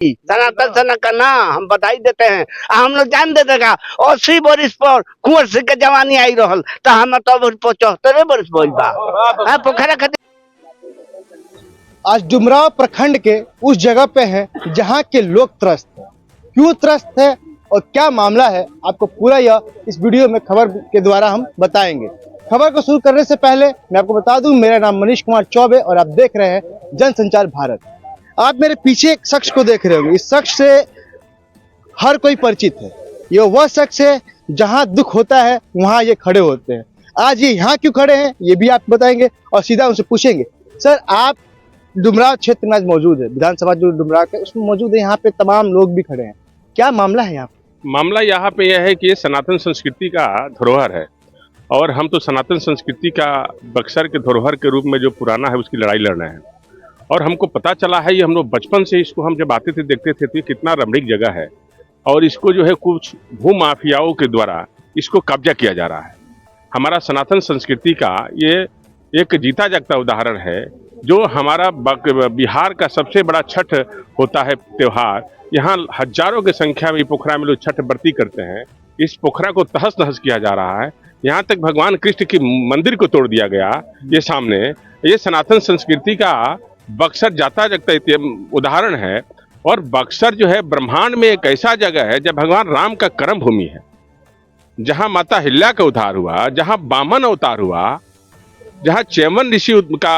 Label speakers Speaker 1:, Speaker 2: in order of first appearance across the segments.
Speaker 1: सनातन सेना का ना हम बधाई देते हैं। हम लोग जान देते का 80 वर्ष पर कुंवर सिंह के जवानी आई रहल तो हम तो 75 वर्ष बोल बा पोखरा खातिर।
Speaker 2: आज डुमराव प्रखंड के उस जगह पे है जहां के लोग त्रस्त है। क्यों त्रस्त है और क्या मामला है, आपको पूरा यह इस वीडियो में खबर के द्वारा हम बताएंगे। खबर को शुरू करने से पहले मैं आपको बता दूं, मेरा नाम मनीष कुमार चौबे और आप देख रहे हैं जनसंचार भारत। आप मेरे पीछे एक शख्स को देख रहे होंगे, इस शख्स से हर कोई परिचित है। ये वह शख्स है जहां दुख होता है वहां ये खड़े होते हैं। आज ये यहाँ क्यों खड़े हैं ये भी आपको बताएंगे और सीधा उनसे पूछेंगे। सर, आप डुमराव क्षेत्र में आज मौजूद है, विधानसभा जो डुमराव के उसमें मौजूद है, यहाँ पे तमाम लोग भी खड़े हैं, क्या मामला है यहाँ पे?
Speaker 3: मामला यहाँ पे यह है कि ये सनातन संस्कृति का धरोहर है और हम तो सनातन संस्कृति का बक्सर के धरोहर के रूप में जो पुराना है उसकी लड़ाई लड़ रहे हैं। और हमको पता चला है, ये हम लोग बचपन से इसको हम जब आते थे देखते थे तो कितना रमणीक जगह है और इसको जो है कुछ भूमाफियाओं के द्वारा इसको कब्जा किया जा रहा है। हमारा सनातन संस्कृति का ये एक जीता जागता उदाहरण है। जो हमारा बिहार का सबसे बड़ा छठ होता है त्यौहार, यहाँ हजारों की संख्या में पोखरा में लोग छठ व्रती करते हैं। इस पोखरा को तहस नहस किया जा रहा है। यहाँ तक भगवान कृष्ण की मंदिर को तोड़ दिया गया। ये सामने ये सनातन संस्कृति का बक्सर जाता जगता उदाहरण है। और बक्सर जो है ब्रह्मांड में एक ऐसा जगह है जब भगवान राम का कर्म भूमि है, जहाँ माता हिल्या का उद्धार हुआ, जहाँ वामन अवतार हुआ, जहाँ चैमन ऋषि का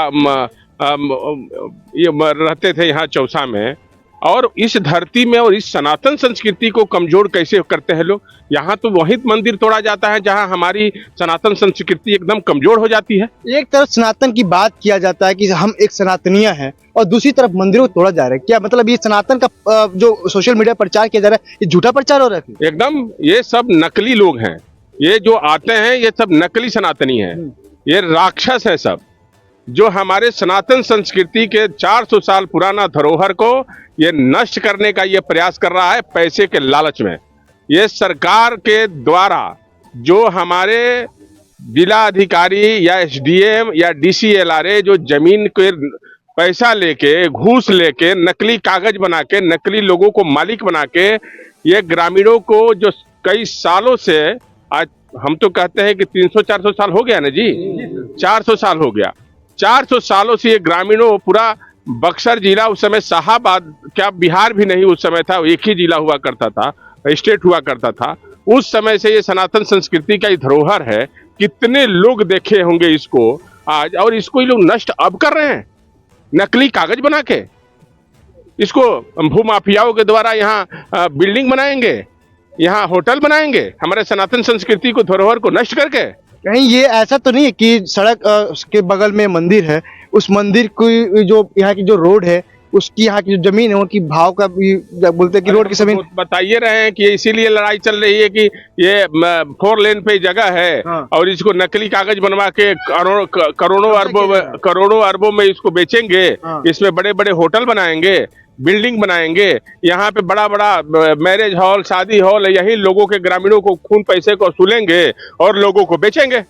Speaker 3: ये रहते थे यहाँ चौसा में। और इस धरती में और इस सनातन संस्कृति को कमजोर कैसे करते हैं लोग। यहाँ तो वही मंदिर तोड़ा जाता है जहाँ हमारी सनातन संस्कृति एकदम कमजोर हो जाती है।
Speaker 2: एक तरफ सनातन की बात किया जाता है कि हम एक सनातनीय हैं और दूसरी तरफ मंदिरों को तोड़ा जा रहा है। क्या मतलब ये सनातन का जो सोशल मीडिया प्रचार किया जा रहा है, ये झूठा प्रचार हो रहा है?
Speaker 3: एकदम, ये सब नकली लोग हैं। ये जो आते हैं ये सब नकली सनातनी हैं, ये राक्षस है सब, जो हमारे सनातन संस्कृति के 400 साल पुराना धरोहर को ये नष्ट करने का ये प्रयास कर रहा है पैसे के लालच में। ये सरकार के द्वारा जो हमारे जिला अधिकारी या एसडीएम या डीसीएलआरए जो जमीन के पैसा लेके घूस लेके नकली कागज बना के नकली लोगों को मालिक बना के ये ग्रामीणों को जो कई सालों से, आज हम तो कहते हैं कि 300-400 साल हो गया ना जी, 400 साल हो गया। 400 सालों से ये ग्रामीणों पूरा बक्सर जिला, उस समय शाहाबाद क्या बिहार भी नहीं उस समय था, एक ही जिला हुआ करता था, स्टेट हुआ करता था। उस समय से ये सनातन संस्कृति का धरोहर है। कितने लोग देखे होंगे इसको आज, और इसको ये लोग नष्ट अब कर रहे हैं नकली कागज बना के। इसको भूमाफियाओं के द्वारा यहाँ बिल्डिंग बनाएंगे, यहाँ होटल बनाएंगे, हमारे सनातन संस्कृति को धरोहर को नष्ट करके।
Speaker 2: कहीं ये ऐसा तो नहीं है कि सड़क के बगल में मंदिर है, उस मंदिर की जो यहाँ की जो रोड है, उसकी यहाँ की जो जमीन है उनकी भाव का भी बोलते हैं कि रोड की जमीन
Speaker 3: बताइए रहे हैं कि इसीलिए लड़ाई चल रही है कि ये 4 लेन पे जगह है। हाँ। और इसको नकली कागज बनवा के करोड़ों अरबों में इसको बेचेंगे। हाँ। इसमें बड़े बड़े होटल बनाएंगे, बिल्डिंग बनाएंगे, यहाँ पे बड़ा बड़ा मैरिज हॉल, शादी हॉल, यही लोगों के ग्रामीणों को खून पैसे को वसूलेंगे और लोगों को बेचेंगे।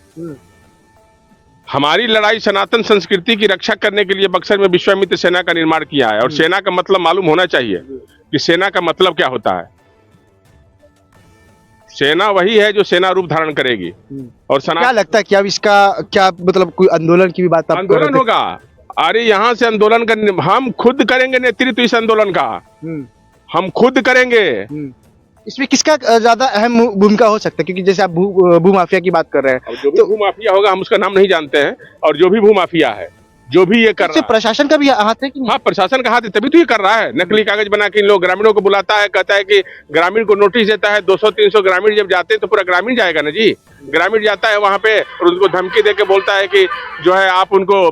Speaker 3: हमारी लड़ाई सनातन संस्कृति की रक्षा करने के लिए बक्सर में विश्वामित्र सेना का निर्माण किया है। और सेना का मतलब मालूम होना चाहिए कि सेना का मतलब क्या होता है। सेना वही है जो सेना रूप धारण करेगी। और क्या
Speaker 2: लगता है कि अब इसका क्या मतलब कोई आंदोलन की भी बात?
Speaker 3: आंदोलन होगा। अरे यहाँ से आंदोलन का हम खुद करेंगे नेतृत्व इस आंदोलन का, हम खुद करेंगे।
Speaker 2: इसमें किसका ज्यादा अहम भूमिका हो सकता है? क्योंकि जैसे आप भूमाफिया की बात कर रहे हैं,
Speaker 3: जो भी भूमाफिया होगा हम उसका नाम नहीं जानते हैं। और जो भी भूमाफिया है, जो भी ये कर रहा है,
Speaker 2: प्रशासन का भी हाथ है कि नहीं?
Speaker 3: हाँ, प्रशासन का हाथ है, तभी तो ये कर रहा है। नकली कागज बना के इन लोग ग्रामीणों को बुलाता है, कहता है कि ग्रामीण को नोटिस देता है। 200-300 ग्रामीण जब जाते हैं तो पूरा ग्रामीण जाएगा ना जी। ग्रामीण जाता है वहां पे और उनको धमकी दे के बोलता है कि जो है आप उनको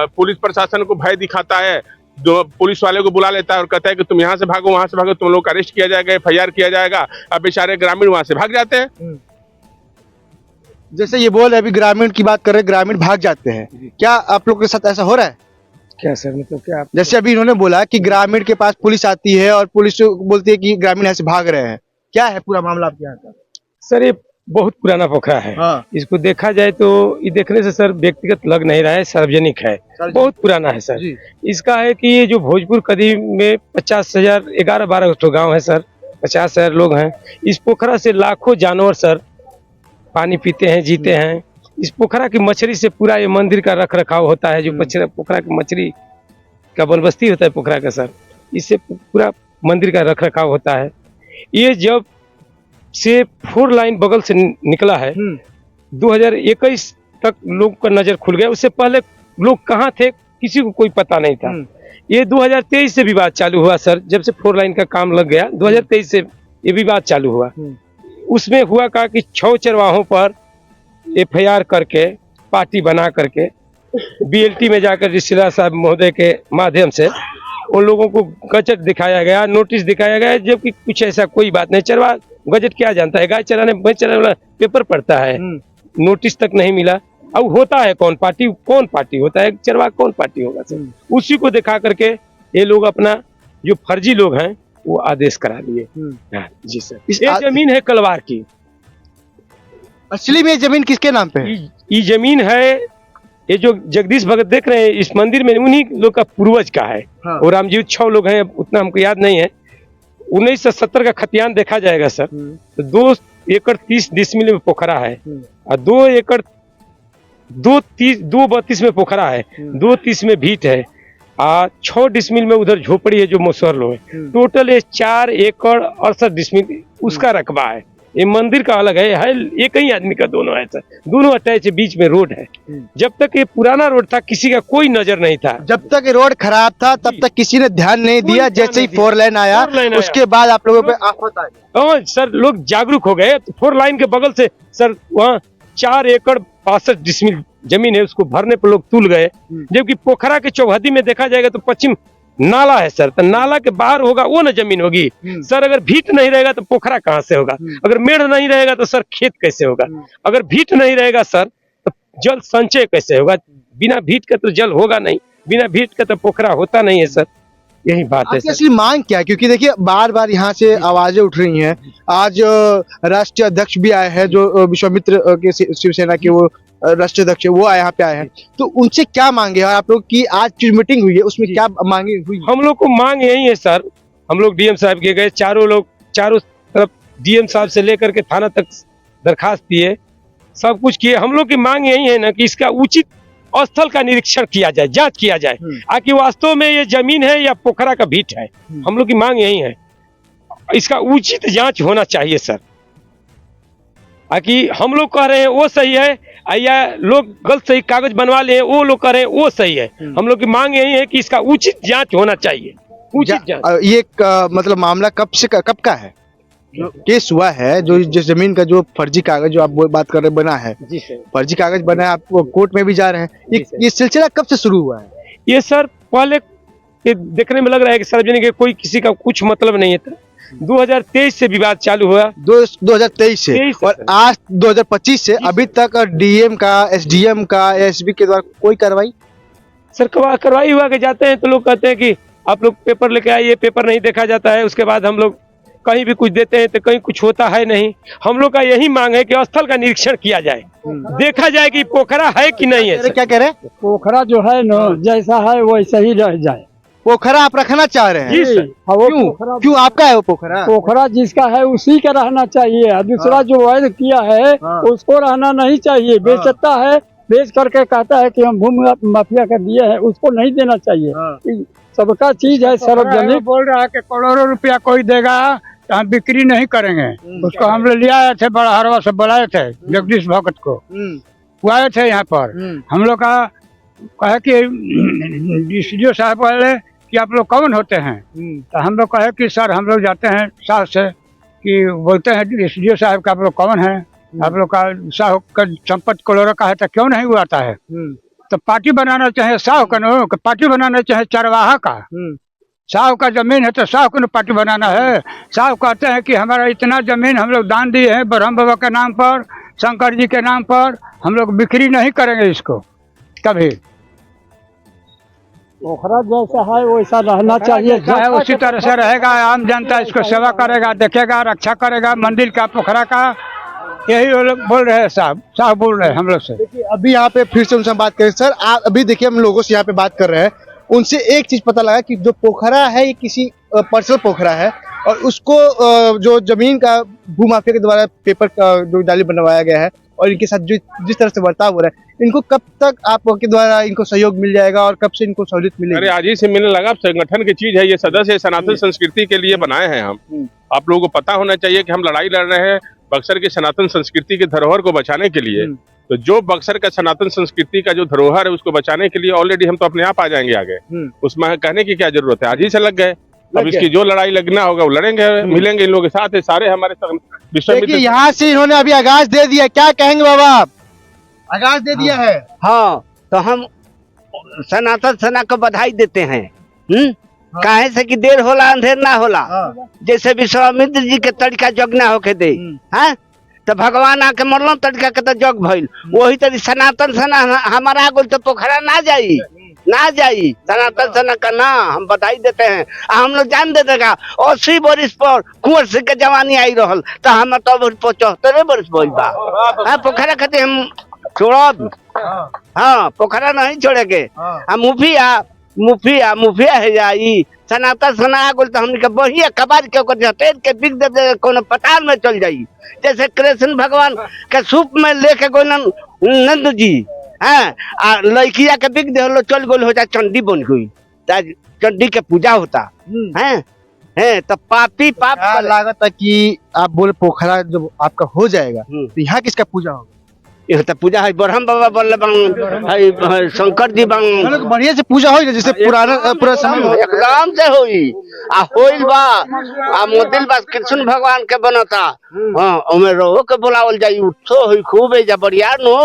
Speaker 3: पुलिस प्रशासन को भय दिखाता है। जो पुलिस वाले को बुला लेता है और कहता है कि तुम यहाँ से भागो, वहां से भागो, तुम लोग का अरेस्ट किया जाएगा, FIR किया जाएगा। अब बेचारे ग्रामीण वहां से भाग जाते हैं।
Speaker 2: जैसे ये बोल अभी ग्रामीण की बात कर रहे हैं, ग्रामीण भाग जाते हैं, क्या आप लोग के साथ ऐसा हो रहा है?
Speaker 4: क्या सर, मतलब क्या?
Speaker 2: जैसे अभी इन्होंने बोला कि ग्रामीण के पास पुलिस आती है और पुलिस बोलती है कि ग्रामीण ऐसे भाग रहे हैं, क्या है पूरा मामला आपके यहाँ का?
Speaker 4: सर, ये बहुत पुराना पोखरा है।
Speaker 2: हाँ।
Speaker 4: इसको देखा जाए तो ये देखने से सर व्यक्तिगत लग नहीं रहा है, सार्वजनिक है, बहुत पुराना है सर।
Speaker 2: जी।
Speaker 4: इसका है कि ये जो भोजपुर कदीम में 50,000 11-12 तो गाँव है सर, 50,000 लोग हैं। इस पोखरा से लाखों जानवर सर पानी पीते हैं, जीते हैं। इस पोखरा की मछली से पूरा ये मंदिर का रख रखाव होता है। जो पोखरा की मछली का बंदोबस्ती होता है पोखरा का सर, इससे पूरा मंदिर का रख रखाव होता है। ये जब से 4 लाइन बगल से निकला है 2021 तक लोग का नजर खुल गया। उससे पहले लोग कहाँ थे किसी को कोई पता नहीं था। ये 2023 से विवाद चालू हुआ सर, जब से 4 लाइन का काम लग गया 2023 से ये विवाद चालू हुआ। उसमें हुआ कहा कि 6 चरवाहों पर FIR करके पार्टी बना करके BLT में जाकर रिश्तेदार साहब महोदय के माध्यम से उन लोगों को गजट दिखाया गया, नोटिस दिखाया गया, जबकि कुछ ऐसा कोई बात नहीं। चरवाहा गजट क्या जानता है, गाय चराने भैंस चराने वाला पेपर पढ़ता है, नोटिस तक नहीं मिला। अब होता है कौन पार्टी होता है, चरवाहा कौन पार्टी होगा सर। उसी को दिखा करके ये लोग अपना जो फर्जी लोग हैं वो आदेश करा दिए। जी सर, ये जमीन है कलवार की।
Speaker 2: असली में ये जमीन किसके नाम पे है?
Speaker 4: ये जमीन है, ये जो जगदीश भगत देख रहे हैं इस मंदिर में, उन्हीं लोग का पूर्वज का है।
Speaker 2: हाँ।
Speaker 4: और रामजीव 6 लोग हैं, उतना हमको याद नहीं है। 1970 का खतियान देखा जाएगा सर, तो 2 एकड़ 30 डिसमिल में पोखरा है और 2 एकड़ 232 में पोखरा है, 230 में भीट है और 6 डिसमिल में उधर झोपड़ी है जो मोसर लो है। टोटल ये 4 एकड़ 68 डिसमिल उसका रकबा है। ये मंदिर का अलग है एक ही आदमी का दोनों है सर, दोनों अटैच है, बीच में रोड है। जब तक ये पुराना रोड था किसी का कोई नजर नहीं था।
Speaker 2: जब तक ये रोड खराब था तब तक किसी ने ध्यान नहीं दिया। जैसे ही 4 लाइन आया उसके बाद आप लोगों पे आफत आ गई।
Speaker 4: सर लोग जागरूक हो गए। तो 4 लाइन के बगल से सर वहाँ 4 एकड़ 65 डिसमिल जमीन है, उसको भरने पर लोग तुल गए। जबकि पोखरा के चौहदी में देखा जाएगा तो पश्चिम नाला है सर, तो नाला के बाहर होगा वो ना जमीन होगी सर। अगर भीट नहीं रहेगा तो पोखरा कहाँ से होगा, अगर मेढ़ नहीं रहेगा तो सर खेत कैसे होगा, अगर भीट नहीं रहेगा सर तो जल संचय कैसे होगा। बिना भीट के तो जल होगा नहीं, बिना भीट के तो पोखरा होता नहीं है सर। यही बात है सर।
Speaker 2: असली मांग क्या है? क्योंकि देखिए बार बार यहाँ से आवाजें उठ रही हैं। आज राष्ट्रीय अध्यक्ष भी आए हैं, जो विश्वामित्र के शिवसेना के वो राष्ट्रीय अध्यक्ष है, वो यहाँ पे आए हैं। तो उनसे क्या मांगे और आप लोग की आज जो मीटिंग हुई है उसमें क्या मांगे हुई?
Speaker 4: हम लोग को मांग यही है सर। हम लोग DM साहब के गए, चारों तरफ DM साहब से लेकर के थाना तक दरखास्त दिए, सब कुछ किए। हम लोग की मांग यही है ना कि इसका उचित स्थल का निरीक्षण किया जाए, जांच किया जाए आखिर वास्तव में ये जमीन है या पोखरा का भीट है। हम लोग की मांग यही है, इसका उचित जांच होना चाहिए सर। आखिर हम लोग कह रहे हैं वो सही है या लोग गलत सही कागज बनवा ले, वो लोग कह रहे हैं वो सही है। हम लोग की मांग यही है कि इसका उचित जांच होना चाहिए, उचित जांच।
Speaker 2: ये मतलब मामला कब का है जो केस हुआ है? जो जिस जमीन का जो फर्जी कागज जो आप बात कर रहे बना है,
Speaker 4: जी सर,
Speaker 2: फर्जी कागज बना है, आप कोर्ट में भी जा रहे हैं। ये सिलसिला कब से शुरू हुआ है?
Speaker 4: ये सर पहले ये देखने में लग रहा है कि सार्वजनिक है, कोई किसी का कुछ मतलब नहीं है। 2023 से विवाद चालू हुआ,
Speaker 2: 2023 से, और आज 2025 से अभी तक DM का, SDM का, SB के द्वारा कोई कार्रवाई
Speaker 4: सर करवाई हुआ के जाते हैं तो लोग कहते हैं कि आप लोग पेपर लेके आइए, पेपर नहीं देखा जाता है। उसके बाद हम लोग कहीं भी कुछ देते हैं तो कहीं कुछ होता है नहीं। हम लोग का यही मांग है कि स्थल का निरीक्षण किया जाए, देखा जाए कि पोखरा है कि नहीं है।
Speaker 2: क्या कह रहे हैं?
Speaker 5: पोखरा जो है ना जैसा है वैसा ही रह जाए।
Speaker 2: पोखरा आप रखना चाह रहे हैं?
Speaker 4: जी सर।
Speaker 2: क्यों आपका है वो पोखरा?
Speaker 5: पोखरा जिसका है उसी का रहना चाहिए। दूसरा जो वैध किया है उसको रहना नहीं चाहिए। बेचता है, बेच करके कहता है कि हम भूमि माफिया का दिए हैं, उसको नहीं देना चाहिए। सबका चीज है सार्वजनिक। बोल रहा है कि करोड़ों रुपया कोई देगा तो हम बिक्री नहीं करेंगे। उसको हम लोग ले आए थे, बड़ा हरवा से बुलाए थे जगदीश भगत को, वो आए थे यहाँ पर। हम लोग का कहे कि DCO साहब बोले कि आप लोग कौन होते हैं? तो हम लोग कहे कि सर हम लोग जाते हैं साहब से, कि बोलते हैं DCO साहब का आप लोग कौन है, आप लोग का साहब का संपत्ति करोड़ों का है तो क्यों नहीं हुआ है? तो पार्टी बनाना चाहे साहब का, पार्टी बनाना चाहे चरवाहा का। साहब का जमीन है तो साहब को पार्टी बनाना है। साहब कहते हैं कि हमारा इतना जमीन हम लोग दान दिए हैं ब्रह्म बाबा के नाम पर, शंकर जी के नाम पर, हम लोग बिक्री नहीं करेंगे इसको कभी। पोखरा जैसा है वैसा रहना चाहिए, उसी तरह से रहेगा। आम जनता इसको सेवा करेगा, देखेगा, रक्षा करेगा मंदिर का, पोखरा का। यही बोल रहे हैं साहब बोल रहे हैं हम लोग से।
Speaker 2: देखिए अभी यहाँ पे फिर से उनसे हम बात करें सर, आप अभी देखिए हम लोगों से यहाँ पे बात कर रहे हैं, उनसे एक चीज पता लगा कि जो पोखरा है ये किसी पर्सनल पोखरा है और उसको जो जमीन का भूमाफिया के द्वारा पेपर का जो डाली बनवाया गया है और इनके साथ जो जिस तरह से बर्ताव हो रहा है, इनको कब तक आपके द्वारा इनको सहयोग मिल जाएगा और कब से इनको सहूलियत
Speaker 3: अरे
Speaker 2: मिलेगी?
Speaker 3: आज ही से मिलने लगा, संगठन की चीज है ये, सदस्य सनातन संस्कृति के लिए बनाए हैं हम। आप लोगों को पता होना चाहिए कि हम लड़ाई लड़ रहे हैं बक्सर की सनातन संस्कृति के धरोहर को बचाने के लिए। तो जो बक्सर का सनातन संस्कृति का जो धरोहर है उसको बचाने के लिए ऑलरेडी हम तो अपने आप आ जाएंगे आगे, उसमें कहने की क्या जरूरत है, आज ही से लग गए। अब इसकी जो लड़ाई लगना होगा वो लड़ेंगे, मिलेंगे इन लोगों के साथ है सारे हमारे
Speaker 2: देखिए यहाँ से इन्होंने अभी आगाज दे दिया, क्या कहेंगे बाबा आप? आगाज दे दिया है।
Speaker 1: हाँ, तो हम सनातन सेना को बधाई देते हैं। काहे से कि देर होला अंधेर ना होला। जैसे विश्वामित्र जी के तरीका जग ना होके दे, हाँ तो भगवान आके मरल तरीका के तो जग भइल, वही तरी सनातन सेना हमारा आगुल तो पोखरा ना जाई, ना जाई। सनातन सेना का ना हम बधाई देते हैं। हम लोग जान देते का 80 वर्ष पर कुंवर सिंह के जवानी आई रहल तो हम तो 75 वर्ष बोल बा। हाँ पोखरा खाते हम छोड़ब, हाँ पोखरा नहीं छोड़ेगे। मुफिया है जाई सनातन सेना आगुल तो हमने बढ़िया कबार के हटेर के बिक दे कोनो पताल में चल जाई। जैसे कृष्ण भगवान के सूप में लेके गोलन नंद जी, हाँ लड़किया के बिक दे चल गोल हो जाए, चंडी बन गई, चंडी के पूजा होता है। तो पापी पाप
Speaker 2: लागत है कि आप बोले पोखरा जब आपका हो जाएगा तो यहाँ किसका पूजा होगा?
Speaker 1: यह तो पूजा है ब्रह्म बाबा बोले बंग शंकर जी बंग
Speaker 2: बढ़िया से पूजा हो जैसे पूरा समय
Speaker 1: एकदम से होई आ होइल बा आ मोदिल बा कृष्ण भगवान के बनता। हां ओमे रहो के बुलावल जाई, उठो होई खूब है जा बढ़िया नो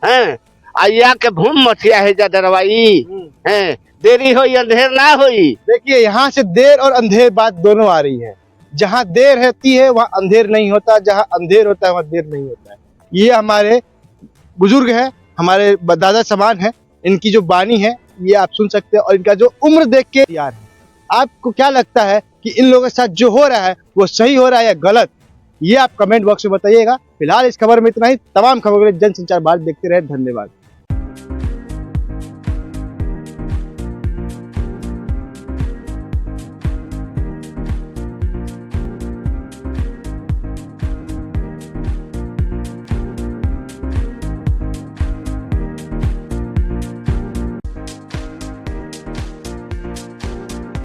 Speaker 1: हैं आया के भूम मथिया है जा डरवाई हैं, देरी होई अंधेर ना होई।
Speaker 2: देखिए यहाँ से देर और अंधेर बात दोनों आ रही है। जहाँ देर रहती है वहाँ अंधेर नहीं होता, जहाँ अंधेर होता है वहाँ देर नहीं होता है। ये हमारे बुजुर्ग हैं, हमारे दादा समान है, इनकी जो बानी है ये आप सुन सकते हैं और इनका जो उम्र देख के यार है। आपको क्या लगता है कि इन लोगों के साथ जो हो रहा है वो सही हो रहा है या गलत, ये आप कमेंट बॉक्स में बताइएगा। फिलहाल इस खबर में इतना ही। तमाम खबरों के लिए जनसंचार भारत देखते रहे। धन्यवाद।